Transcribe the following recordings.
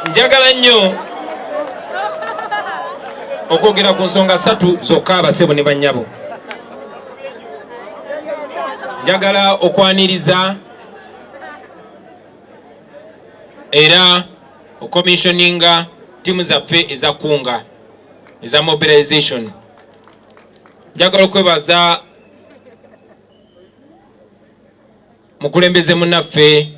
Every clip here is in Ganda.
njagala nnyo okwogera ku nsonga 3 zokka abasebo ne bannyabo. Njagala okwaniriza era okomissioninga timu zaffe eza kunga eza mobilization. Njagala okwebaza mukulembeze munnaffe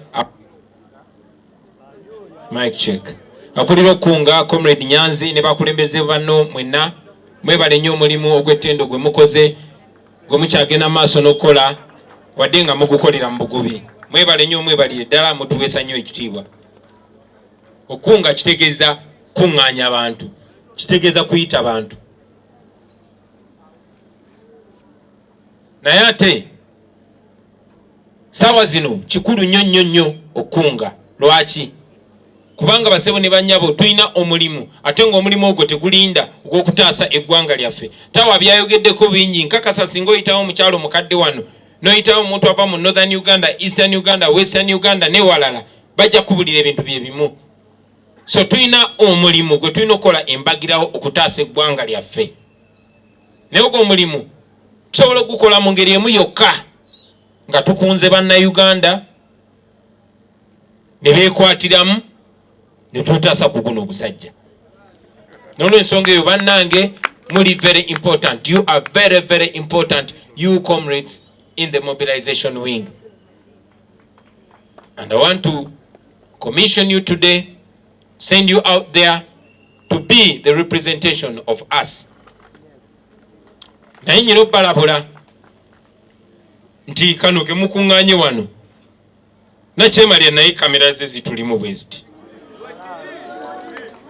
mic check akulira okunga comrade Nyanzi ne bakulembeze banno mwenna mwebale nnyo omulimu ogw'ettendo gwe mukoze gwe mukyagenda maaso n'okukola wadde nga mugukolera mu bugubi. Mwebale nnyo mwebalire ddala mutuweesa nnyo ekitiibwa. Okunga kitegeeza kuŋŋaanya abantu, kitegeeza kuyita bantu. Naye ate sawa zino kikulu nnyo nnyo nnyo okunga. Lwaki? Kubanga basebo ne bannyabo tulina omulimu, ate ng'omulimu ogwo tegulinda ogw'okutaasa eggwanga lyaffe. Tawa byayogeddeko bingi, nkakasa singa oyitawo omukyalo mukadde wano n'oyitawo omuntu ava mu Northern Uganda, Eastern Uganda, Western Uganda ne walala bajja kubulira ebintu bye bimu. So tulina omulimu gwe tulina okukola embagirawo okutaasa eggwanga lyaffe. Naye ogwo omulimu tusobola okugukola mu ngeri emu yokka nga tukunze bannayuganda ne beekwatiramu ne tutaasa ku guno ogusajja. N'olw'ensonga eyo bannange muli very important. You are very very important, you comrades in the mobilization wing. And I want to commission you today, send you out there to be the representation of us. Naye nyina obbalabula nti kano ke mukuŋŋaanye wano nakyemalira naye kamera ze zitulimu bwe ziti.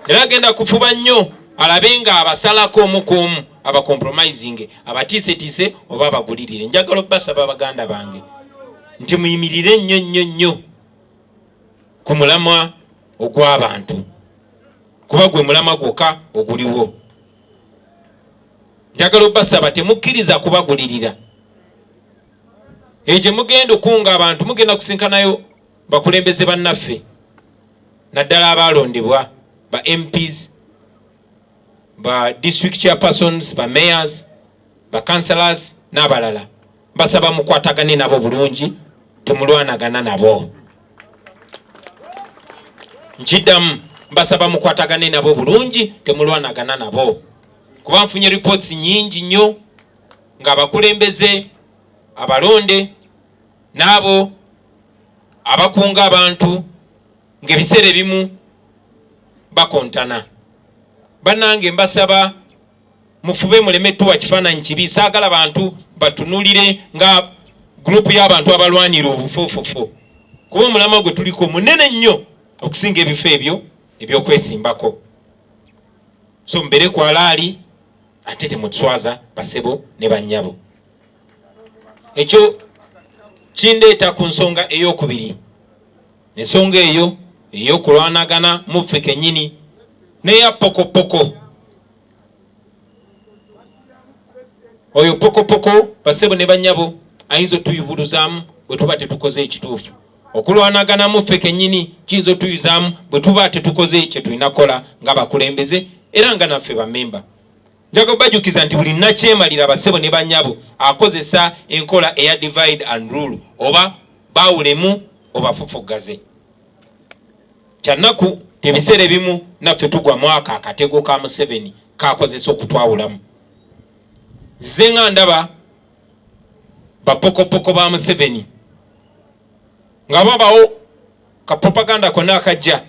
Era agenda kufuba nnyo alabe nga abasalako omukuomu abakompromising abatiisetiise oba abagulirire. Njagala obbasaba baganda bange nti muyimirire nnyo nnyo nnyo ku mulamwa ogw'abantu, kuba gwe mulamwa gwokka oguliwo. Njagala obbasaba temukkiriza kubagulirira. Ejo mugenda okunga abantu mugenda kusinkanayo bakulembeze bannaffe naddala abalondebwa ba MPs, ba district chairpersons, ba mayors, ba councillors n'abalala. Basaba mukwatagane nabo bulungi, temulwanagana nabo. Nkiddamu mbasaba mukwatagane nabo bulungi, temulwanagana nabo. Kuba nfunye reports nyingi nnyo nga abakulembeze abalonde n'abo abakunga abantu ng'ebiseera ebimu bakontana. Bannange mbasaba mufube muleme tuwa kifaananyi kibi. Saagala bantu batunulire nga gurupu y'abantu abalwanira obufuufufu, kuba omulamwa gwe tuliko munene nnyo okusinga ebifo ebyo ebyokwesimbako. So mbere kwalaali ate temutuswaza basebo ne bannyabo. Ekyo kindeeta ku nsonga ey'okubiri. Ensonga eyo ey'okulwanagana muffe kennyini neya pokopoko. Oyo pokopoko basebo ne bannyabo ayinza otuyubuluzaamu bwe tuba tetukoze ekituufu. Okulwanagana muffe kennyini kiyinza otuyuzaamu bwe tuba tetukoze kye tulina kola nga bakulembeze era nga naffe bammemba. Njaga obajjukiza nti buli nakyemalira basebo ne bannyabo akozesa enkola eya divide and rule, oba bawulemu oba fufugaze. Kyannaku ebiseera ebimu naffe tugwa mwaka akatego ka Museveni kakozesa okutwawulamu. Nze nga ndaba bapokopoko ba Museveni nga babawo kapropaganda konna akajja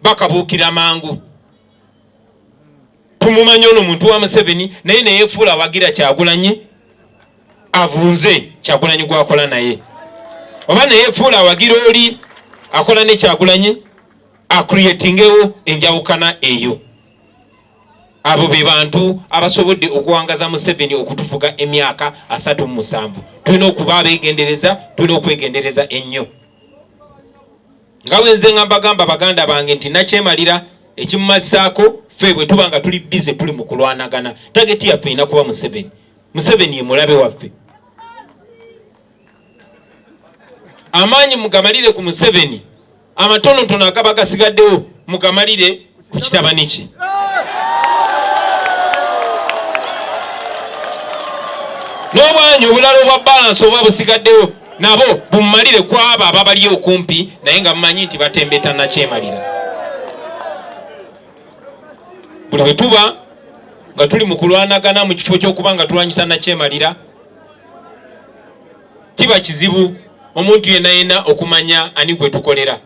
bakabuukira mangu. Tumumanyi ono muntu wa Museveni naye neyefuula awagira Kyagulanyi avunze Kyagulanyi gwakola naye, oba neyefuula awagira oli akola ne Kyagulanyi akriyetingewo enjawukana eyo. Abo be bantu abasobodde okuwangaza Museveni okutufuga emyaka 37. Tulina okuba abeegendereza, tulina okwegendereza ennyo. Nga bwe nze nga mbagamba baganda bange nti nakyemalira ekimumasaako ffe bwe tuba nga tuli bize tuli mu kulwanagana. Tageti yaffe erina kuba Museveni. Museveni ye mulabe waffe. Amaanyi mugamalire ku Museveni, amatonotono agaba gasigaddewo mugamalire ku kitabani kye. N'obwanyi obulala obwa balance oba busigaddewo nabo bummalire ku abo ababali okumpi naye nga mumanyi nti batembeta nakyemalira. Buli bwe tuba nga tuli mu kulwanagana mu kifo ky'okuba nga tulwanyisa nakyemalira, kiba kizibu omuntu yenna yenna okumanya ani gwe tukolera.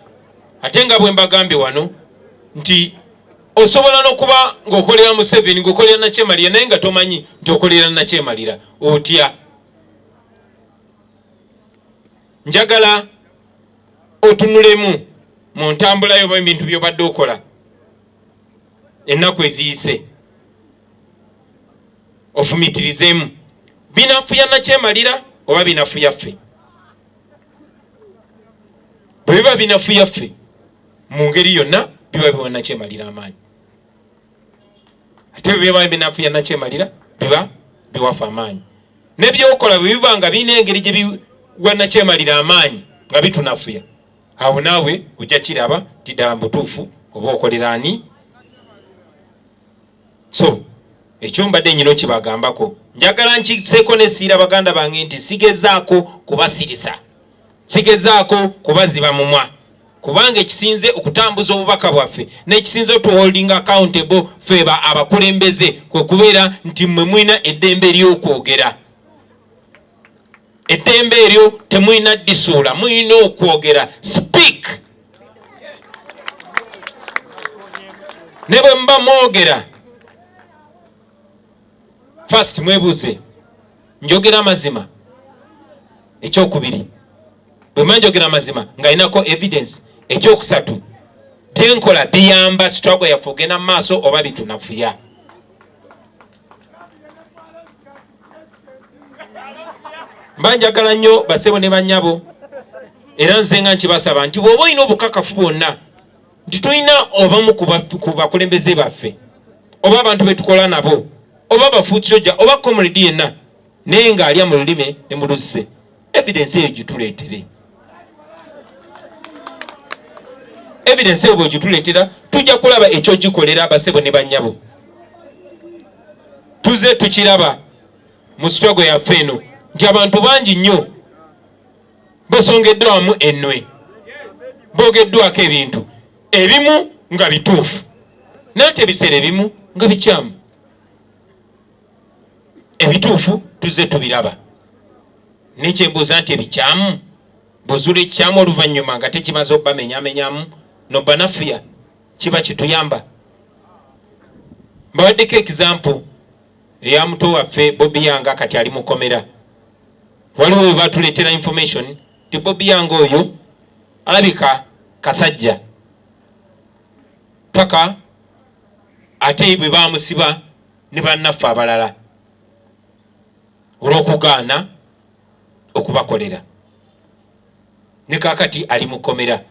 Ate nga bwe mbagambye wano nti osobola n'okuba ng'okolera Museveni ng'okolera nakyemalira naye nga tomanyi nti okolera nakyemalira otya. Njagala otunulemu mu ntambula yo ebintu by'obadde okola ennaku eziyise, ofumitirizeemu binafuya nakyemalira oba binafuya ffe. Bwe biba binafuya ffe mu ngeri yonna biba biwa nakyemalira amaanyi, ate bwe biba binafuya nakyemalira biba biwafa amaanyi. Nebyokola bwe biba nga birina engeri gye biwa nakyemalira amaanyi nga bitunafuya, awo naawe ojja kiraba ti ddala mbutuufu oba okolera ani. So ekyo mbadde nyina okibagambako, njagala nkiseeko nesiira baganda bange nti sigezaako kubasirisa, sigezaako kubaziba mumwa, kubanga ekisinze okutambuza obubaka bwaffe n'ekisinze otuholding accountable ffe abakulembeze kwe kubeera nti mmwe mwina eddembe ery'okwogera. Eddembe eryo temwina ddisuula, mwina okwogera. Speak. Ne bwe mba mwogera first mwebuuze, njogera amazima? Ekyokubiri, bwe mba njogera amazima nga inako evidence? Ekyokusatu, byenkola biyamba struggle yaffe ogenda mu maaso oba bitunafuya? Mba njagala nnyo basebo ne bannyabo, era nze nga nkibasaba nti bw'oba olina obukakafu bwonna nti tulina obamu ku bakulembeze baffe oba abantu be tukola nabo oba bafuutirojja oba comrade yenna naye ng'alya mu lulime ne mu luzze, evidence eyo gituleetere. Evidence eyo bwegituleetera tujja kulaba ekyo gikolera basebo ne bannyabo. Tuze tukiraba mu struggle yaffe eno nti abantu bangi nnyo basongeddwamu ennwe, boogeddwako ebintu ebimu nga bituufu nate ebiseera ebimu nga bikyamu. Ebituufu tuze tubiraba, nekyembuuza nti ebikyamu bw'ozuula ekikyamu oluvannyuma nga tekimaze obbamenyamenyamu nobbanafuya, kiba kituyamba. Mbawaddeko example eya muto waffe Bobi Wine kati ali mu kkomera. Waliwo we batuleetera information ti Bobi Wine oyo alabika kasajja paka ate bwe bamusiba ne bannaffe abalala olw'okugaana okubakolera, ne kaakati ali mu kkomera.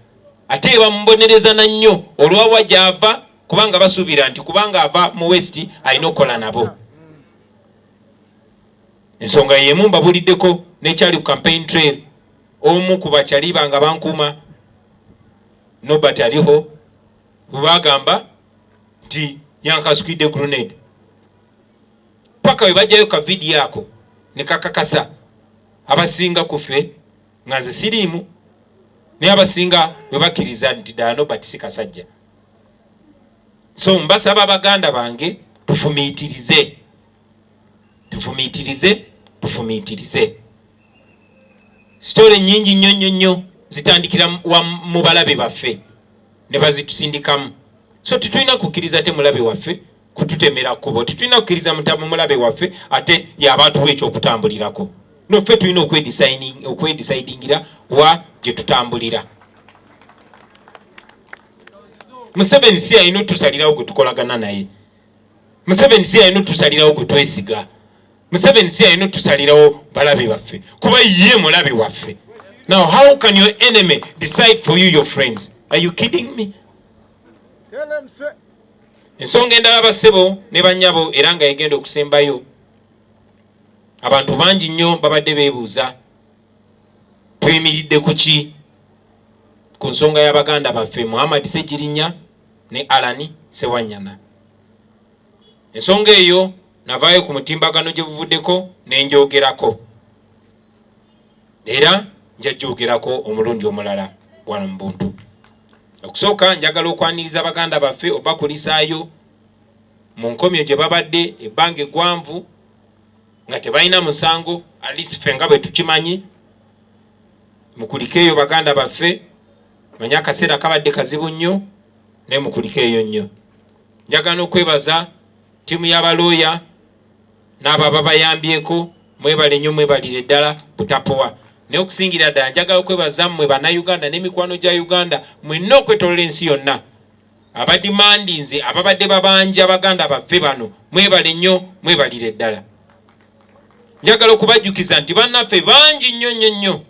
Ate bamubonereza na nnyo olwawa gy'ava kubanga basuubira nti kubanga ava mu West alina okukola nabo. Ensonga yemu mbabuliddeko n'ekyali ku campaign trail, omu ku bakyaliba nga bankuuma Nobert aliho bwe bagamba nti yankasukidde grenade, paka we bajjayo ka vidiyo ako ne kakakasa abasinga ku ffe nga nze siriimu naye abasinga we bakkiriza nti ddala Nobert si kasajja. So mbasaba baganda bange tufumiitirize, tufumiitirize, tufumiitirize. Story nyingi nnyo nnyo zitandikira mu balabe baffe ne bazitusindikamu. So tetulina kukkiriza ate mulabe waffe kututemera kkubo, tetulina kukkiriza mulabe waffe ate y'abantu ekyokutambulirako. No, ffe tulina okwedisidingira wa gye tutambulira. Museveni si alina otusalirawo gwe tukolagana naye. Museveni si alina otusalirawo gwe twesiga. Museveni si alina otusalirawo balabe baffe kuba ye mulabe waffe. Now how can your enemy decide for you your friends? Are you kidding me? Ensonga endala basebo ne bannyabo era nga egenda okusembayo, abantu bangi nnyo babadde beebuuza tuyimiridde ku ki ku nsonga y'abaganda baffe Ssegirinya ne Alani Ssewanyana. Ensonga eyo navaayo ku mutimbagano gye buvuddeko ne njogerako, era njajjogerako omulundi omulala wano mu Buntu. Okusooka njagala okwaniriza baganda baffe obakulisaayo mu nkomyo gye babadde ebbanga eggwanvu nga tebalina musango, alisi ffe nga bwe tukimanyi. Mukulikeeyo baganda baffe, manya akaseera kabadde kazibu nnyo, naye mukulikeeyo nnyo. Njagala okwebaza ttiimu y'abalooya n'abo ababayambyeko, mwebale nnyo, mwebalire ddala butapowa. Naye okusingira ddala njagala okwebaza mmwe bannayuganda n'emikwano gya Uganda mwenna okwetoolola ensi yonna abadimandinze ababadde babanja baganda baffe bano, mwebale nnyo, mwebalire ddala. Njagala okubajjukiza nti bannaffe bangi nnyo nnyo nnyo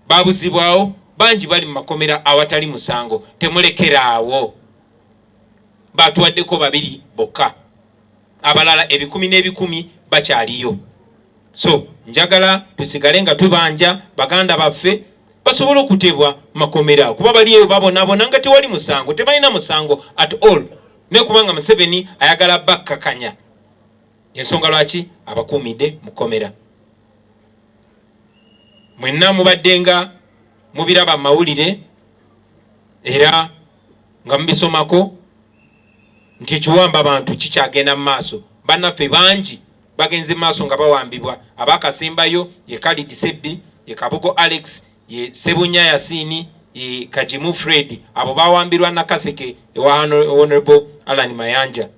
babuzibwawo, bangi bali mu makomera awatali musango. Temulekeraawo, batuwaddeko 2 bokka, abalala 10,000 n'ebikumi bakyaliyo. So njagala tusigale nga tubanja baganda baffe basobole okutebwa makomera, kuba bali eyo babonabona nga tewali musango, tebalina musango at all, ne kubanga Museveni ayagala bakkakanya. Ensonga lwaki abakuumidde mukomera. Mwenna mubadde nga mubiraba mawulire era nga mubisomako nti ekiwamba abantu kikyagenda mu maaso. Bannaffe bangi bagenze mu maaso nga bawambibwa. Abakasimbayo ye Khalid Sebbi, ye Kabugo Alex, ye Sebunya Yasini, ye Kajimu Fred, abo bawambirwa na Kaseke ewa Honorable Alan Mayanja.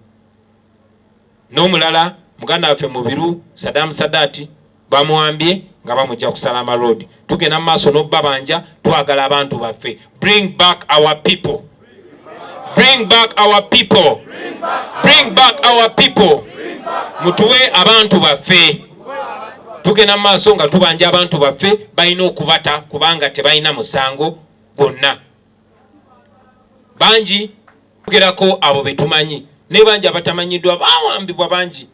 N'omulala muganda waffe Mubiru Saddam Sadati bamuwambye nga bamujja ku Salama Road. Tugenda mu maaso n'obbabanja, twagala abantu baffe. Bring back our people. Bring back our people. Bring back our people. Mutuwe abantu baffe. Tugenda mu maaso nga tubanja abantu baffe balina okubata kubanga tebalina musango gwonna. Bangi tugerako abo betumanyi, ne bangi abatamanyiddwa bawambibwa bangi.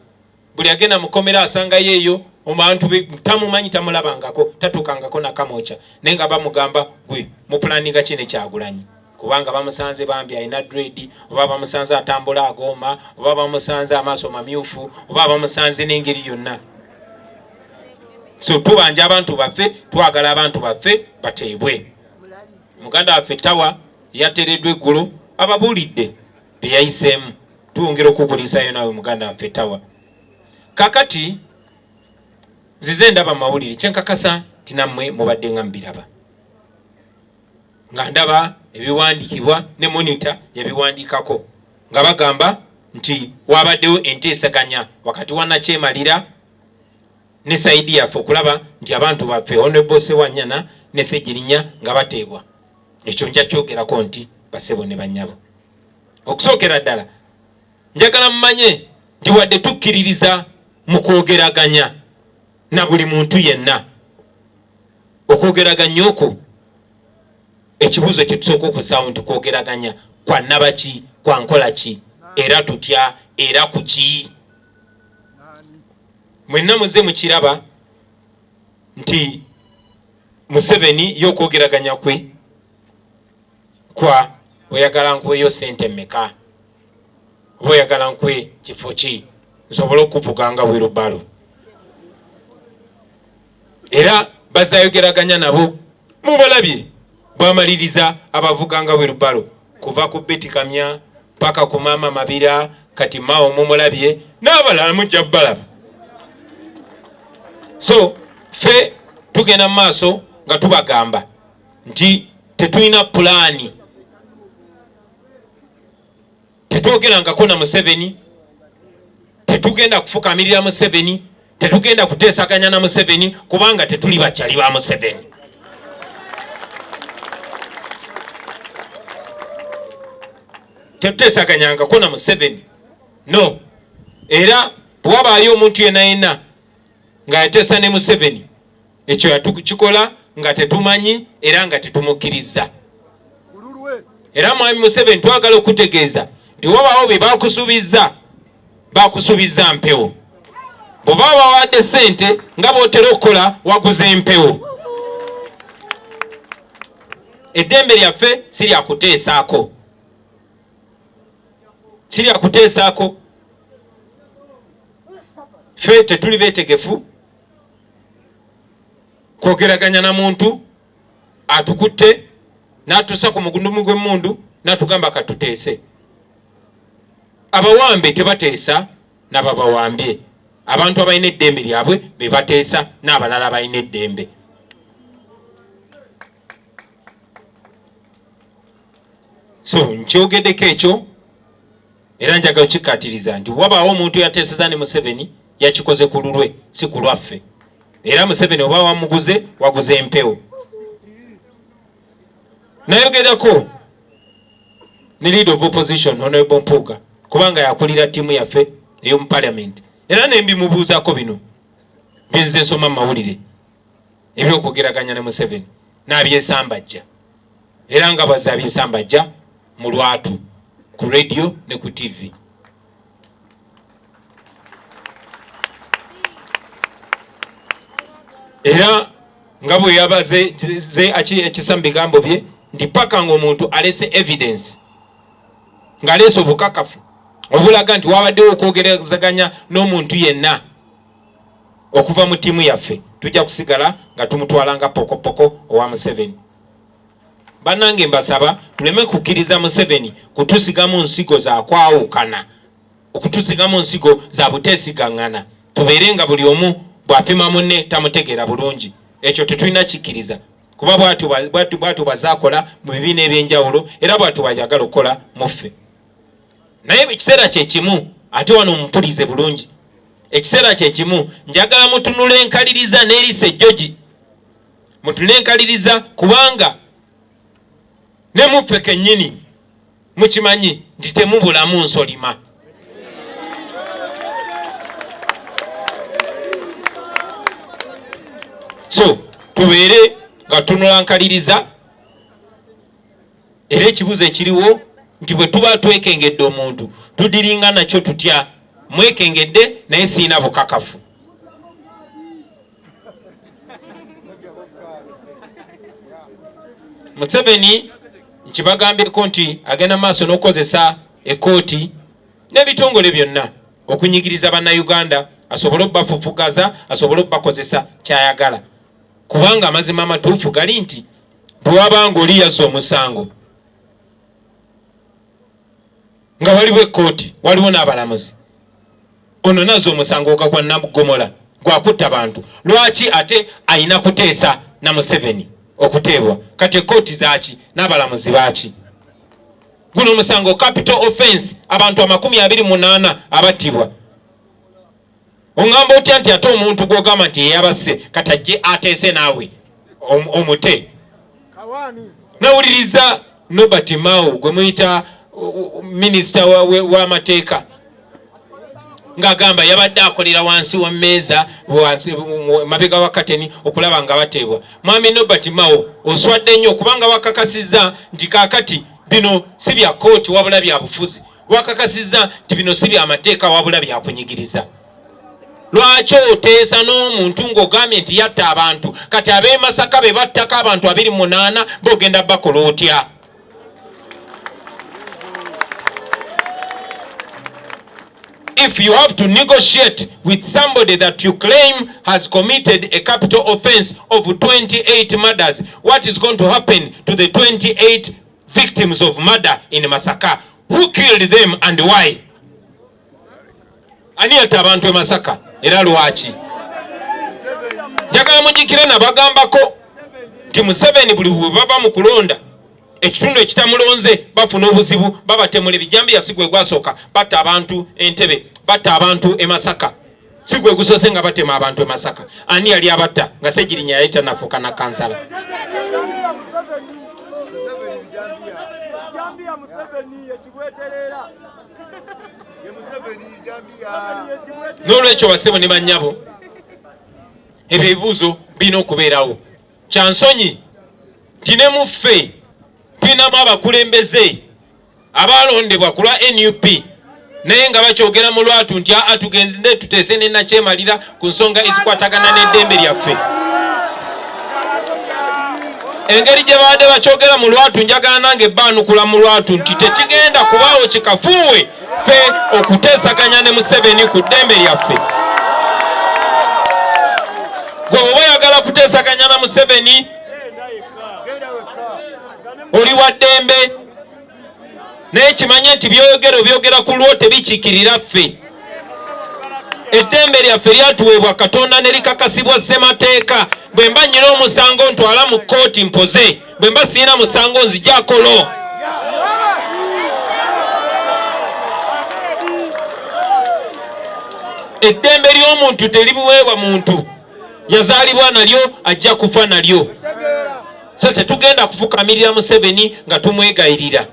Buli agenda mukomera asanga yeeyo omuntu tamumanyi, tamulabangako, tatukangako na kamocha, naye nga bamugamba gwe mupulaninga kine Kyagulanyi kubanga bamusanze bambi alina dread, oba bamusanze atambula agoma, oba bamusanze amaaso mamyufu, oba bamusanze n'engeri yonna. So tubanja abantu baffe, twagala abantu baffe bateebwe. Muganda waffe Tawa yatereddwa eggulo ababuulidde byeyayiseemu. Tuwongera okukulisayo nawe muganda waffe Tawa. Kakati zize ndaba mawulire kyenkakasa tinammwe mubadde nga mbiraba. Nga ndaba ebiwandiikibwa ne monitor yabiwandiikako nga bagamba nti wabaddewo enteesaganya wakati wa Nakyemalira ne Saidi yaffe okulaba nti abantu baffe Honorable Ssewanyana ne Ssegirinya nga bateebwa. Ekyo nja kyogerako nti basebo ne bannyabo. Okusookera ddala njagala mmanye nti wadde tukkiririza mu kwogeraganya na buli muntu yenna, okwogeraganya okwo ekibuuzo kye tusooka okusaawo nti kwogeraganya kwa nnabaki, kwa nkola ki, era tutya, era ku ki. Mwenna muze mukiraba nti Museveni y'okwogeraganya kwe kwa oyagala nkweyo sente mmeka, oba oyagala nkwe kifo ki nsobole okuvuga nga bwerubalo. Era bazayogeraganya nabo mubalabye bwamaliriza abavuga nga bwerubalo kuva ku Beti Kamya paka ku Mama Mabira, kati Mao mumulabye n'abalala mujja balaba. So fe tugenda maaso nga tubagamba nti tetulina pulaani, tetwogerangako na Museveni, tetugenda kufukamirira Museveni, tetugenda kuteesaganya na Museveni kubanga tetuli bakyali ba Museveni. Tetuteesaganyangako na Museveni, no. Era bwabaayo omuntu yenna nga yateesa ne Museveni, ekyo yatukikola nga tetumanyi era nga tetumukkiriza. Era mwami Museveni twagala okutegeeza nti wabaawo be bakusuubiza mpewo. Bw'oba bawadde ssente nga bw'otera okukola waguze empewo. Eddembe lyaffe si lya kuteesaako. siri akuteesaako. Ffe tetuli beetegefu kwogeraganya na muntu atukutte n'atussa ku mugundumu gw'emmundu n'atugamba katuteese. Abawambe tebateesa n'ababawambye. Abantu abalina eddembe lyabwe be bateesa n'abalala balina eddembe. So nkyogeddeko ekyo era njagala okikkaatiriza nti wabaawo omuntu yateeseza ne Museveni yakikoze ku lulwe si ku lwaffe. Era Museveni oba wamuguze waguze empewo. Nayogerako ne leader of opposition Honorable Mpuuga kubanga yakulira ttiimu yaffe ey'omu parliament. Era ne mbimubuuzaako bino byenze nsoma mu mawulire eby'okwogeraganya ne Museveni n'abyesambajja. Era nga bwazze abyesambajja mu lwatu ku radio ne ku TV. Era nga bwe yabaze ekisa mu bigambo bye nti paka ng'omuntu alese evidence ng'aleese obukakafu obulaga nti wabaddewo okwogerezaganya n'omuntu yenna okuva mu ttiimu yaffe, tujja kusigala nga tumutwala nga pokopoko owa Museveni. Bannange mbasaba tuleme kukkiriza Museveni kutusigamu nsigo za kwawukana, okutusigamu nsigo za buteesigaŋŋana. Tubeere nga buli omu bw'apima munne tamutegeera bulungi. Ekyo tetulina kikkiriza kuba bwatu bazaakola mu bibiina eby'enjawulo era bwatu bayagala okukola muffe. Naye ekiseera kye kimu ate wano mumpulize bulungi. Ekiseera kye kimu njagala mutunule enkaliriza n'eriisa ejjogi. Mutunule enkaliriza kubanga ne muffe kennyini mukimanyi nti temubulamu nsolima. So tubeere nga tunula nkaliriza era ekibuzo ekiriwo nti bwe tuba twekengedde omuntu tudiringa nakyo tutya. Mwekengedde naye siina bukakafu. Museveni nkibagambyeko nti agenda maaso n'okukozesa ekooti n'ebitongole byonna okunyigiriza bannayuganda asobole okubafufugaza, asobole okubakozesa kyayagala. Kubanga amazima amatuufu gali nti bwe wabanga oli yazza omusango nga waliwo ekkooti waliwo n'abalamuzi, ono nazza omusango ogagwa Namugomola gwakutta bantu, lwaki ate ayina kuteesa na Museveni okuteebwa? Kati ekkooti zaaki n'abalamuzi baaki? Guno omusango capital offense, abantu 28 abattibwa. Ongamba otya nti ate omuntu gw'ogamba nti yeyabasse kati ajje ateese naawe omute? Nawuliriza Nobert Mao gwe muyita minisita w'amateeka ng'agamba yabadde akolera wansi wa mmeeza mabega wa kateni okulaba nga bateebwa. Mwami Nobert Mao oswadde nnyo kubanga wakakasizza nti kaakati bino si bya kooti wabula bya bufuzi. Wakakasizza nti bino si bya mateeka wabula bya kunyigiriza. Lwaki oteesa n'omuntu ng'ogambye nti yatta abantu kati ab'e Masaka be battako abantu 28 b'ogenda bakola otya? If you have to negotiate with somebody that you claim has committed a capital offense of 28 murders, what is going to happen to the 28 victims of murder in Masaka? Who killed them and why? Ani yatta abantu e Masaka era lwaki? Njagala mujjukire nabagambako nti Museveni buli bwe bava mu kulonda ekitundu ekitamulonze bafuna obuzibu babatemula ebijambiya. Si gwe gwasooka batta abantu Entebbe, batta abantu e Masaka, si gwe gusoose nga batema abantu e Masaka. Ani yali abatta nga Ssegirinya yali tannafuuka na kansala? N'olwekyo bassebo ne bannyabo ebyo ebibuuzo birina okubeerawo. Kyansonyi nti ne muffe tulinamu abakulembeze abalondebwa ku lwa NUP naye nga bakyogera mu lwatu nti tugenze tuteese ne nakyemalira ku nsonga ezikwatagana n'eddembe lyaffe. Engeri gye baadde bakyogera mu lwatu njagala nange baanukula mu lwatu nti tekigenda kubaawo kikafuuwe ffe okuteesaganya ne Museveni ku ddembe lyaffe. Gwe bwe oyagala kuteesaganya na Museveni oli wa ddembe, naye kimanye nti byogera ku lwo tebikiikirira ffe. Eddembe lyaffe lyatuweebwa Katonda ne likakasibwa ssemateeka. Bwe mba nnyina omusango ntwala mu kkooti mpoze, bwe mba sirina musango nzijjako lo. Eddembe ly'omuntu teribuweebwa muntu, yazaalibwa nalyo ajja kufa nalyo. So tetugenda kufukamirira Museveni nga tumwegayirira.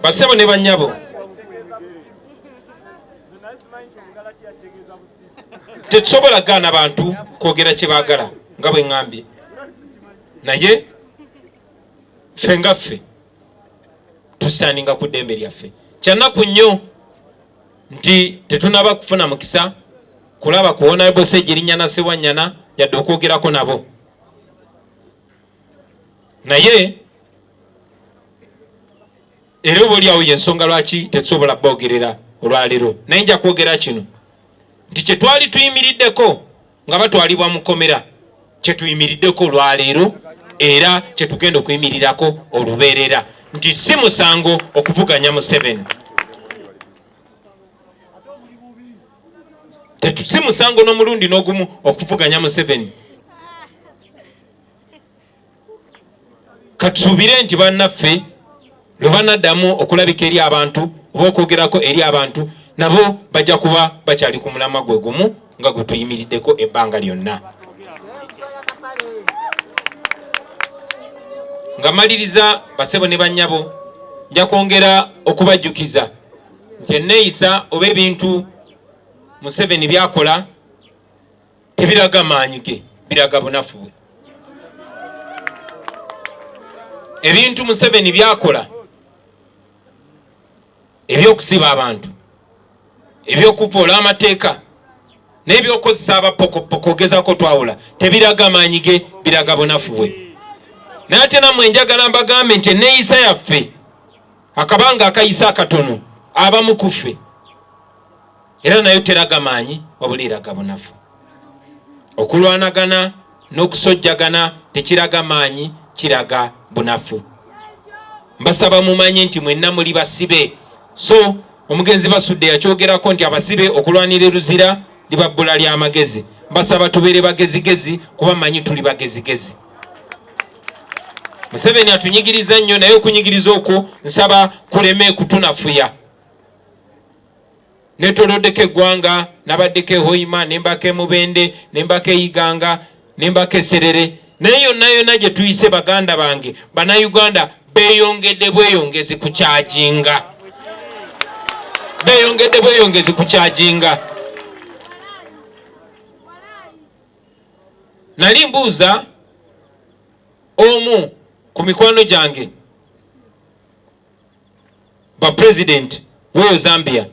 Basebo ne bannyabo, tetusobola gaana bantu kwogera kye baagala nga bwe ŋŋambye, naye ffe nga ffe tusitandinga ku ddembe lyaffe. Kyannaku nnyo nti tetunaba kufuna mukisa kulaba kuwona bo Ssegirinya na Ssewanyana yadde okwogerako nabo, naye era oba oliawo yensonga lwaki tetusobola boogerera olwaleero. Naye nja kwogera kino nti kye twali tuyimiriddeko nga batwalibwa mu kkomera, kye tuyimiriddeko olwaleero era kye tugenda okuyimirirako olubeerera, nti si musango okuvuganya Museveni. Si musango n'omulundi n'ogumu okuvuganya Museveni. Katusuubire nti bannaffe lwe banaddamu okulabika eri abantu oba okwogerako eri abantu, nabo bajja kuba bakyali ku mulamwa gwe gumu nga gwe tuyimiriddeko ebbanga lyonna. Nga maliriza basebo ne bannyabo, nja kwongera okubajjukiza nti enneeyisa oba ebintu Museveni byakola tebiraga maanyi ge, biraga bunafu bwe. Ebintu Museveni byakola ebyokusiba abantu, ebyokuvoola amateeka n'ebyokozesa abapokopoko ogezako twawula, tebiraga maanyi ge, biraga bunafu bwe. Naye ate nammwe njagala mbagambe nti enneeyisa yaffe akabanga akayisa akatono abamu ku ffe era nayo teraga maanyi wabula eraga bunafu. Okulwanagana n'okusojjagana tekiraga maanyi, kiraga bunafu. Mbasaba mumanye nti mwenna muli basibe. So omugenzi Basudde yakyogerako nti abasibe okulwanira eruzira liba bbula ly'amagezi. Mbasaba tubeere bagezigezi kuba mmanyi tuli bagezigezi. Museveni atunyigiriza nnyo, naye okunyigiriza okwo nsaba kuleme kutunafuya. Netoloddeko eggwanga, nabaddeko Hoima, nembako Mubende, nembako Iganga, nembako Serere, naye yonna gye tuyise baganda bange bannayuganda beeyongedde bweyongezi ku kyajinga. Beeyongedde bweyongezi ku kyajinga. Nali mbuuza omu ku mikwano gyange ba president w'eyo Zambia,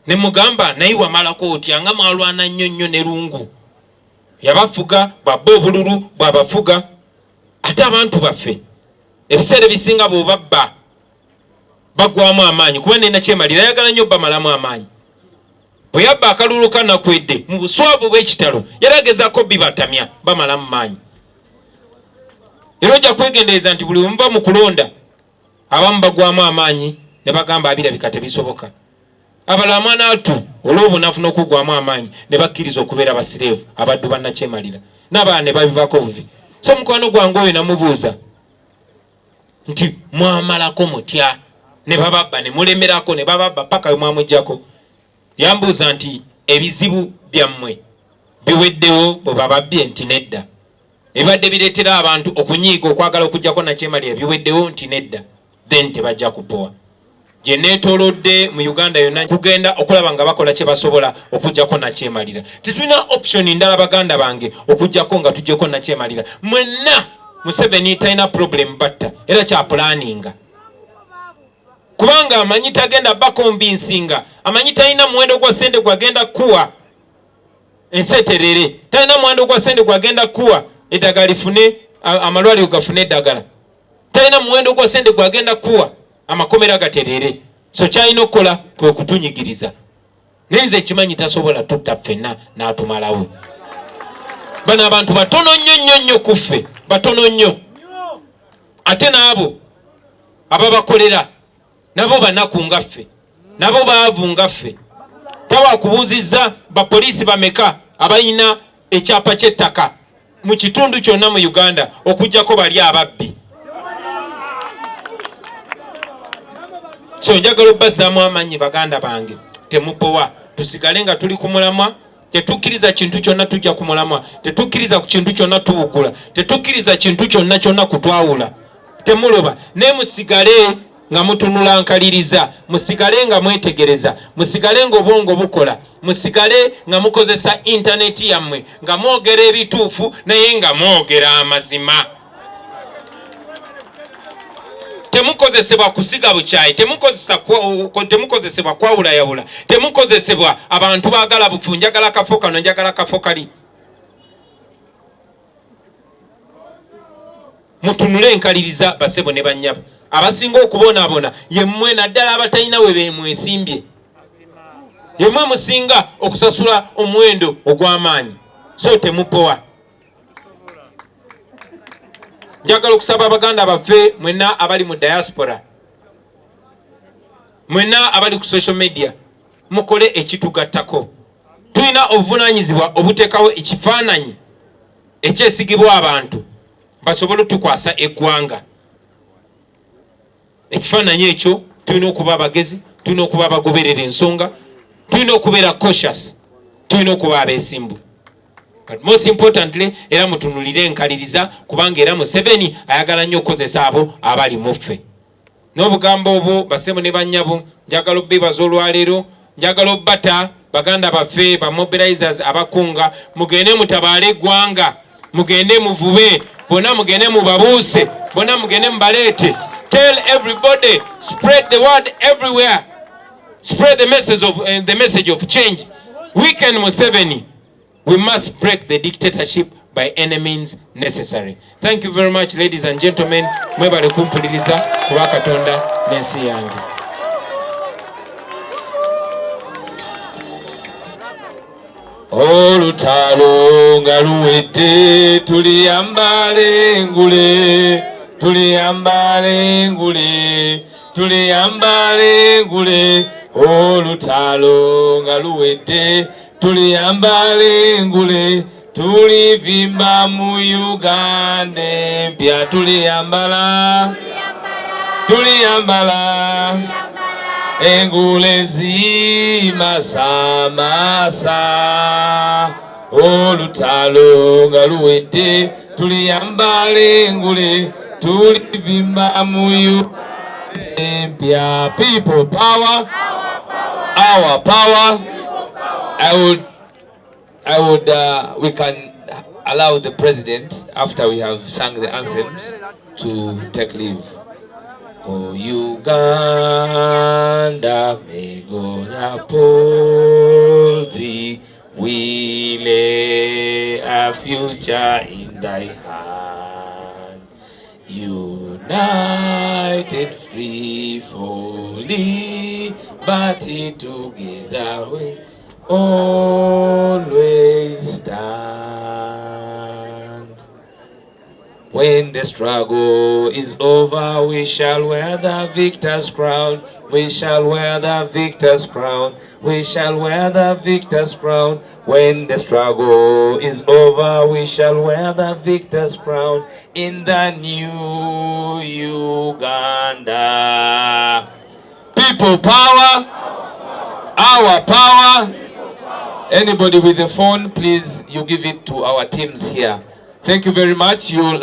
ne mugamba naye wamalako otya nga mwalwana nnyo ne lungu yabafuga bwabba obululu bwabafuga. Ate abantu baffe ebiseera ebisinga bw'obabba bagwamu amaanyi, kuba nena kyemalira ayagala nnyo bamalamu amaanyi. Bwe yabba akalulu kanakwedde mu buswavu bw'ekitalo yaragezaako bibatamya bamalamu maanyi. Era ojja kwegendereza nti buli muva mu kulonda abamu bagwamu amaanyi ne bagamba abirabika tebisoboka. Abalala mwana atu olw'obunafu n'okugwamu amaanyi ne bakkiriza okubeera basireevu abaddu bannakyemalira, n'abalala ne babivako buvi. So mukwano gwange oyo namubuuza nti mwamalako mutya? Ne bababba ne mulemerako, ne bababba paka we mwamuggyako. Yambuuza nti ebizibu byammwe biweddewo bwe bababbye? Nti nedda. Ebibadde bireetera abantu okunyiiga okwagala okuggyako nakyemalira biweddewo? Nti nedda. Then tebajja kupowa. Gye neetoolodde mu Uganda yonna kugenda okulaba nga bakola kye basobola okuggyako nakyemalira. Tetulina option ndala baganda bange okuggyako nga tuggyeko nakyemalira. Mwenna Museveni talina problem batta era kya planinga. Kubanga amanyi tagenda bakonvinsinga, amanyi talina muwendo gwa ssente gwagenda kuwa enseterere talina muwendo gwa sente gwagenda kuwa eddagala lifune amalwaliro gafune eddagala talina muwendo gwa sente gwagenda kuwa amakomera gaterere so kyalina okukola kwe kutunyigiriza nenze ekimanyi tasobola tutta ffenna n'atumalawo bano abantu batono nnyo kuffe batono nnyo ate n'abo ababakolera nabo banaku nga ffe nabo baavu nga ffe tawakubuuzizza bapoliisi bameka abalina ekyapa ky'ettaka mu kitundu kyonna mu Uganda okujjako bali ababbi so njagala obbazzaamu amanyi baganda bange temupowa tusigale nga tuli ku mulamwa tetukkiriza kintu kyonna tujja ku mulamwa tetukkiriza ku kintu kyonna tuwugula tetukkiriza kintu kyonna kutwawula temuloba ne musigale nga mutunula nkaliriza musigale nga mwetegereza musigale nga obwongo bukola musigale nga mukozesa intaneti yammwe nga mwogera ebituufu naye nga mwogera amazima temukozesebwa kusiga bukyayi temukozesebwa kwawulayawula temukozesebwa abantu baagala bufu njagala kafo kano njagala kafo kali mutunule enkaliriza basebo ne bannyabo abasinga okubonaabona yemmwe naddala abatalina we bemwesimbye yemmwe musinga okusasula omuwendo ogw'amaanyi so temupowa njagala okusaba abaganda baffe mwenna abali mu diaspora mwenna abali ku social media mukole ekitugattako tulina obuvunaanyizibwa obuteekawo ekifaananyi ekyesigibwa abantu basobole tukwasa eggwanga ekifaananyi ekyo tulina okuba abagezi tulina okuba abagoberera ensonga tulina okubeera cautious tulina okuba abeesimbu but most importantly era mutunulire enkaliriza kubanga era Museveni ayagala nnyo okukozesa abo abali muffe n'obugambo obwo basebo ne bannyabo njagala obbebaza olwaleero njagala obbata baganda baffe ba mobilizers abakunga mugende mutabaale eggwanga mugende muvube bonna mugende mubabuuse bonna mugende mubaleete tell everybody spread the word everywhere spread the message of change weaken Museveni we must break the dictatorship by any means necessary. Thank you very much ladies and gentlemen mwebale kumpuliriza kuba Katonda n'ensi yange. Olutalo nga luwedde tuliyambale engule tuliyambale engule olutalo nga luwedde tuliyambale engule tulivimba mu Uganda empya tuliyambala engule zimasamasa olutalo nga luwedde tuliyambale engule tulivimba mu Uganda empya. People power, our power. We can allow the president, after we have sung the anthems, to take leave. Oh, Uganda, may God uphold thee. We lay a future in thy hand. United, free for liberty, together we always stand. When the struggle is over, we shall wear the victor's crown. We shall wear the victor's crown. We shall wear the victor's crown. When the struggle is over, we shall wear the victor's crown in the new Uganda. People power, our power. Anybody with a phone, please, you give it to our teams here. Thank you very much. You'll